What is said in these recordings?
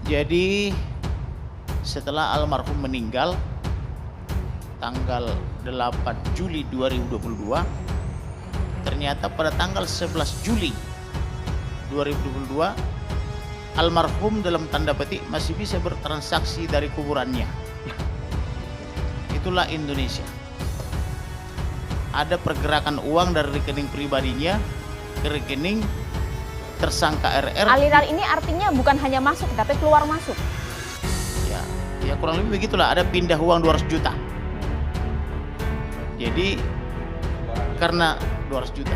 Jadi setelah almarhum meninggal tanggal 8 Juli 2022, ternyata pada tanggal 11 Juli 2022 almarhum dalam tanda petik masih bisa bertransaksi dari kuburannya. Itulah Indonesia. Ada pergerakan uang dari rekening pribadinya ke rekening tersangka RR. Aliran ini artinya bukan hanya masuk tapi keluar masuk. Ya kurang lebih begitulah, ada pindah uang 200 juta. Jadi karena 200 juta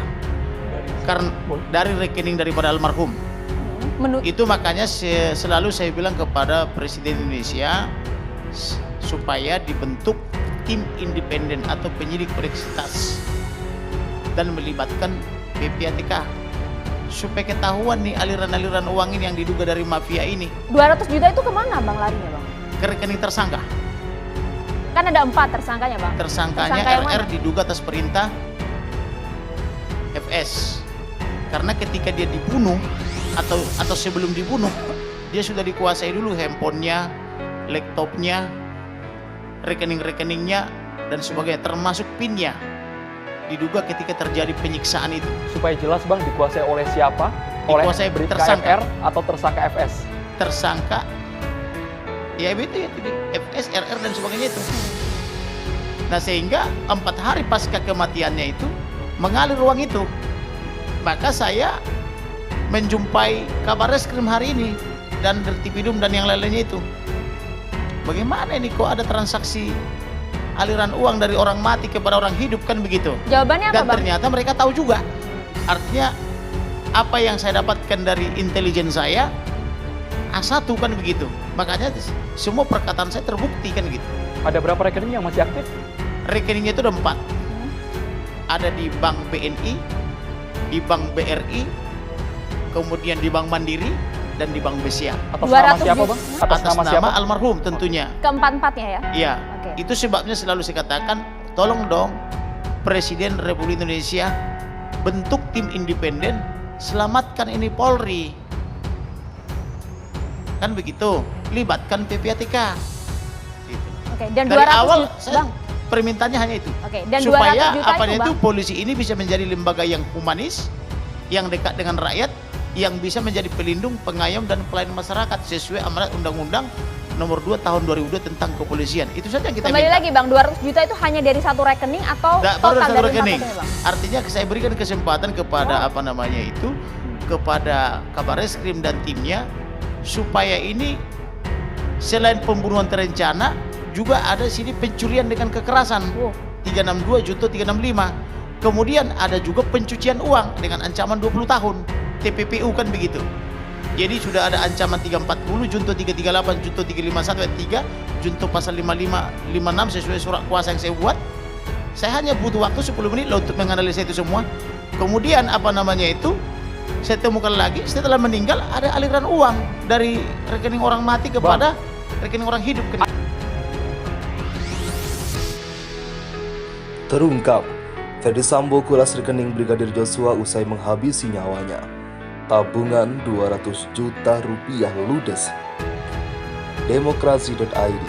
karena dari rekening daripada almarhum. Itu makanya selalu saya bilang kepada Presiden Indonesia supaya dibentuk tim independen atau penyidik koneksitas dan melibatkan PPATK supaya ketahuan nih aliran-aliran uang ini yang diduga dari mafia ini. 200 juta itu kemana Bang larinya Bang? Ke rekening tersangka. Kan ada 4 tersangkanya Bang. Tersangkanya RR diduga atas perintah FS. Karena ketika dia dibunuh atau sebelum dibunuh, dia sudah dikuasai dulu handphonenya, laptopnya, rekening-rekeningnya dan sebagainya, termasuk PIN-nya. Diduga ketika terjadi penyiksaan itu. Supaya jelas Bang, dikuasai oleh siapa? Dikuasai oleh tersangka RR atau tersangka FS? Tersangka ya itu FS, RR dan sebagainya itu. Nah sehingga 4 hari pasca kematiannya itu mengalir uang itu. Maka saya menjumpai Kabarreskrim hari ini dan Dirtipidum dan yang lainnya itu. Bagaimana ini kok ada transaksi aliran uang dari orang mati kepada orang hidup, kan begitu? Jawabannya apa Dan Bang? ternyata mereka tahu juga. Artinya apa yang saya dapatkan dari intelijen saya A1 kan begitu. Makanya semua perkataan saya terbukti kan gitu. Ada berapa rekening yang masih aktif? Rekeningnya itu ada 4. Ada di Bank BNI, di Bank BRI, kemudian di Bank Mandiri, dan di Bank BCA. Atas nama siapa Bang? Atas nama almarhum tentunya. Keempat-empatnya ya? Iya. Oke. Itu sebabnya selalu saya katakan, tolong dong Presiden Republik Indonesia bentuk tim independen, selamatkan ini Polri. Kan begitu, libatkan PPATK. Gitu. Oke, dan Dari 200 awal juta, saya Bang. permintaannya hanya itu. Oke, dan supaya 200 juta apanya itu, itu Bang. polisi ini bisa menjadi lembaga yang humanis, yang dekat dengan rakyat, yang bisa menjadi pelindung, pengayom dan pelayan masyarakat sesuai amanat Undang-Undang Nomor 2 Tahun 2002 tentang kepolisian. Itu saja yang kita Kembali minta. lagi Bang, 200 juta itu hanya dari satu rekening atau Baru total satu dari rekening. 4 rekening Bang? Artinya saya berikan kesempatan kepada kepada Kabarreskrim dan timnya supaya ini selain pembunuhan terencana juga ada sini pencurian dengan kekerasan. 362 junto 365. Kemudian ada juga pencucian uang dengan ancaman 20 tahun. TPPU kan begitu. Jadi sudah ada ancaman 340, junto 338, junto 351 ayat 3, junto pasal 55, 56 sesuai surat kuasa yang saya buat. Saya hanya butuh waktu 10 menit loh untuk menganalisa itu semua. Kemudian saya temukan lagi setelah meninggal ada aliran uang dari rekening orang mati kepada rekening orang hidup. Terungkap, Ferdy Sambo kuras rekening Brigadir Joshua usai menghabisi nyawanya. Tabungan 200 juta rupiah ludes. Demokrasi.id.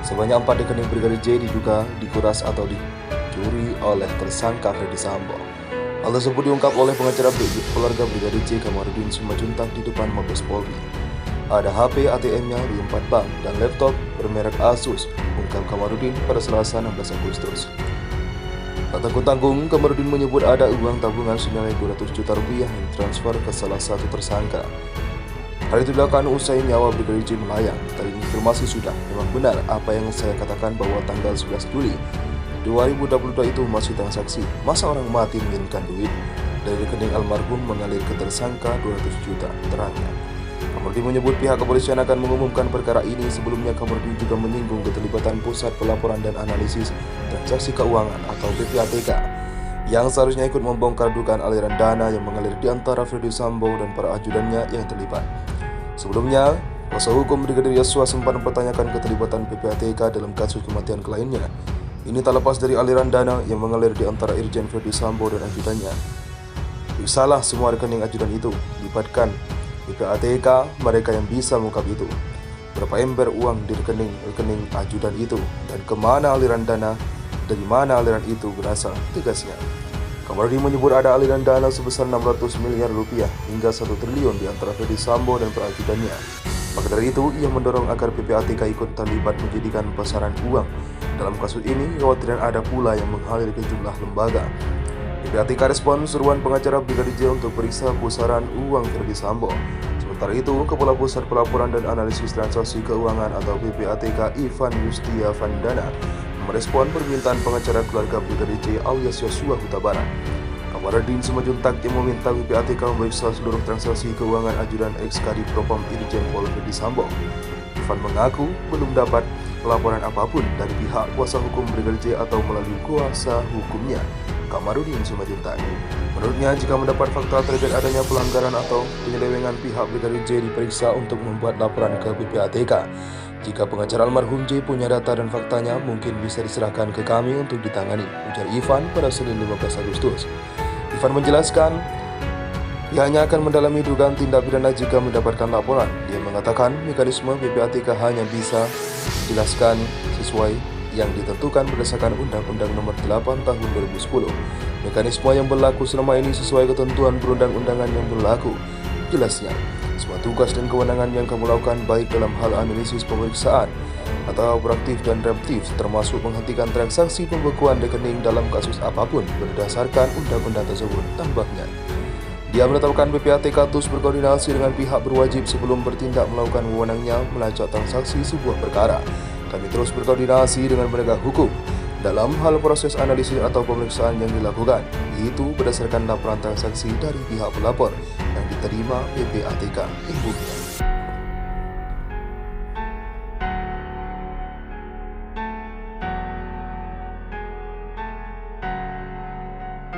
Sebanyak 4 rekening Brigadir J diduga dikuras atau dicuri oleh tersangka Ferdy Sambo. Hal tersebut diungkap oleh pengacara keluarga Brigadir J Kamarudin Simanjuntak di depan Mabes Polri. Ada HP ATM-nya di 4 bank dan laptop bermerek Asus, ungkap Kamarudin pada Selasa 16 Agustus. Tak tanggung-tanggung, Kamarudin menyebut ada uang tabungan senilai 200 juta rupiah yang transfer ke salah satu tersangka. Hal itu dilakukan usai nyawa Brigadir J melayang. Terkonfirmasi sudah, memang benar apa yang saya katakan bahwa tanggal 11 Juli 2022 itu masih transaksi. Masa orang mati mengirimkan duit dari rekening almarhum mengalir ke tersangka 200 juta, terangnya. Kamarudin menyebut pihak kepolisian akan mengumumkan perkara ini. Sebelumnya Kamarudin juga menyinggung keterlibatan Pusat Pelaporan dan Analisis Transaksi Keuangan atau PPATK yang seharusnya ikut membongkar dugaan aliran dana yang mengalir di antara Ferdy Sambo dan para ajudannya yang terlibat. Sebelumnya, kuasa hukum Brigadir Joshua sempat mempertanyakan keterlibatan PPATK dalam kasus kematian kliennya. Ini tak lepas dari aliran dana yang mengalir di antara Irjen Ferdy Sambo dan ajudannya. Salah semua rekening ajudan itu dilibatkan PPATK mereka yang bisa mengungkap itu. Berapa ember uang di rekening ajudan itu, dan kemana aliran dana, dari mana aliran itu berasal, tegasnya. Kamarudin menyebut ada aliran dana sebesar 600 miliar rupiah hingga 1 triliun di antara Ferdy Sambo dan perajudannya. Maka dari itu, ia mendorong agar PPATK ikut terlibat menjadikan pasaran uang. Dalam kasus ini, kekhawatiran ada pula yang mengalir ke jumlah lembaga. PPATK respon seruan pengacara Brigadir J untuk periksa pusaran uang Ferdy Sambo. Sementara itu, Kepala Pusat Pelaporan dan Analisis Transaksi Keuangan atau PPATK Ivan Yustia Vandana merespon permintaan pengacara keluarga Brigadir J alias Yosua Huta Barat. Kamarudin Simanjuntak yang meminta PPATK memeriksa seluruh transaksi keuangan ajudan ex-Kadif Propam Irjen Pol Ferdy Sambo. Ivan mengaku belum dapat laporan apapun dari pihak kuasa hukum Brigadir J atau melalui kuasa hukumnya, Kamarudin Simanjuntak. Menurutnya, jika mendapat fakta terkait adanya pelanggaran atau penyelewengan, pihak Brigadir J diperiksa untuk membuat laporan ke PPATK. Jika pengacara almarhum J punya data dan faktanya, mungkin bisa diserahkan ke kami untuk ditangani, ujar Ivan pada Senin 15 Agustus. Ivan menjelaskan, pihaknya akan mendalami dugaan tindak pidana jika mendapatkan laporan. Dia mengatakan mekanisme PPATK hanya bisa dijelaskan sesuai yang ditentukan berdasarkan Undang-Undang Nomor 8 Tahun 2010. Mekanisme yang berlaku selama ini sesuai ketentuan perundang-undangan yang berlaku. Jelasnya, semua tugas dan kewenangan yang kamu lakukan baik dalam hal analisis pemeriksaan atau operatif dan reaktif, termasuk menghentikan transaksi pembekuan rekening dalam kasus apapun berdasarkan undang-undang tersebut, tambahnya. Dia menetapkan PPATK terus berkoordinasi dengan pihak berwajib sebelum bertindak melakukan wewenangnya melacak transaksi sebuah perkara. Kami terus berkoordinasi dengan penegak hukum dalam hal proses analisis atau pemeriksaan yang dilakukan, yaitu berdasarkan laporan transaksi dari pihak pelapor yang diterima PPATK. Ibunya.